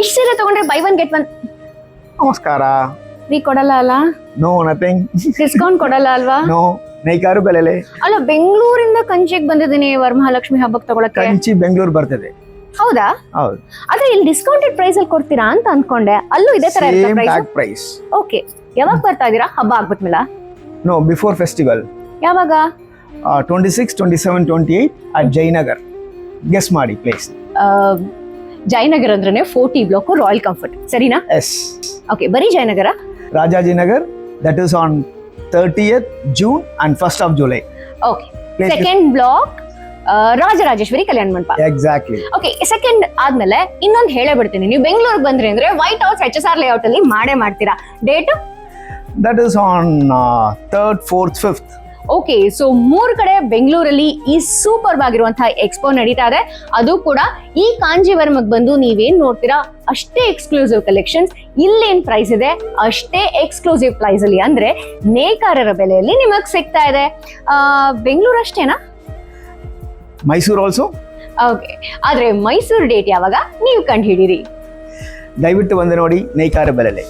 ಇಷ್ಟು ಸೀರೆ ತಗೊಂಡ್ರೆ ಬೈ ಒನ್ ಗೆಟ್ ಒನ್ ನಮಸ್ಕಾರ. ಫ್ರೀ ಕೊಡಲ್ಲ ಅಲ್ಲ? No nothing. ಡಿಸ್ಕೌಂಟ್ ಕೊಡಲ್ಲ ಅಲ್ವಾ? ನೋ. ನೈಕಾರು ಬೆಲೆಲೆ. ಅಲ್ಲ, ಬೆಂಗಳೂರಿಂದ ಕಂಚಿಗೆ ಬಂದಿದ್ದೀನಿ ವರಮಹಾಲಕ್ಷ್ಮಿ ಹಬ್ಬಕ್ಕೆ ತಗೊಳಕ್ಕೆ. ಕಂಚಿ ಬೆಂಗಳೂರು ಬರ್ತದೆ. ಹೌದಾ? ಹೌದು. ಆದ್ರೆ ಇಲ್ಲಿ ಡಿಸ್ಕೌಂಟೆಡ್ ಪ್ರೈಸ್ ಅಲ್ಲಿ ಕೊಡ್ತೀರಾ ಅಂತ ಅನ್ಕೊಂಡೆ. ಅಲ್ಲೂ ಇದೇ ತರ ಇರುತ್ತೆ same price? Tag price. Okay. ಯಾವಾಗ ಬರ್ತಾ ಇದೀರಾ? ಹಬ್ಬ ಆಗ್ಬಿಟ್ಮೇಲ? No, before festival. ಯಾವಾಗ? 26, 27, 28 ಅಟ್ ಜಯನಗರ್. ಗೆಸ್ ಮಾಡಿ ಪ್ಲೇಸ್. ಜಯನಗರ್ ಅಂದ್ರೆ 40 ಬ್ಲಾಕ್ ರಾಯಲ್ ಕಂಫರ್ಟ್, ಸರಿನಾ? ಎಸ್. ಓಕೆ, ಬರೀ Jayanagar? Rajajinagar. That is on 30th June and 1st of July. Okay. Second block Rajarajeshwari Kalyana Mantapa. Exactly. Okay, second ಆದ್ಮೇಲೆ ಇನ್ನೊಂದು ಹೇಳೇ ಬಿಡ್ತೀನಿ. ನೀವು ಬೆಂಗಳೂರಿಗೆ ಬಂದ್ರಿ ಅಂದ್ರೆ ವೈಟ್ ಹೌಸ್ HSR ಲೇಔಟ್ ಅಲ್ಲಿ ಮಾಡೇ ಮಾಡ್ತೀರಾ. Date? That is on 3rd, 4th, 5th. Okay, so 3 ಕಡೆ ಬೆಂಗಳೂರಲ್ಲಿ ಈ ಸೂಪರ್ ಆಗಿರುವಂತಹ ಎಕ್ಸ್ಪೋ ನಡೀತಾ ಇದೆ. ಅದು ಕೂಡ ಈ ಕಾಂಜೀವರಮ್ಗೆ ಬಂದು ನೀವೇನ್ ನೋಡ್ತೀರಾ ಅಷ್ಟೇ ಎಕ್ಸ್ಕ್ಲೂಸಿವ್ ಕಲೆಕ್ಷನ್ಸ್, ಇಲ್ಲೇನ್ ಪ್ರೈಸ್ ಇದೆ ಅಷ್ಟೇ ಎಕ್ಸ್ಕ್ಲೂಸಿವ್ ಪ್ರೈಸ್ ಅಲ್ಲಿ, ಅಂದ್ರೆ ನೇಕಾರರ ಬೆಲೆಯಲ್ಲಿ ನಿಮಗ್ ಸಿಗ್ತಾ ಇದೆ. ಬೆಂಗಳೂರು ಅಷ್ಟೇನಾ? ಮೈಸೂರು ಆಲ್ಸೋ. ಓಕೆ, ಆದ್ರೆ ಮೈಸೂರು ಡೇಟ್ ಯಾವಾಗ ನೀವು ಕಂಡು ಹಿಡೀರಿ? ದಯವಿಟ್ಟು ಬಂದು ನೋಡಿ ನೈಕಾರ ಬೆಲೆಲೆ.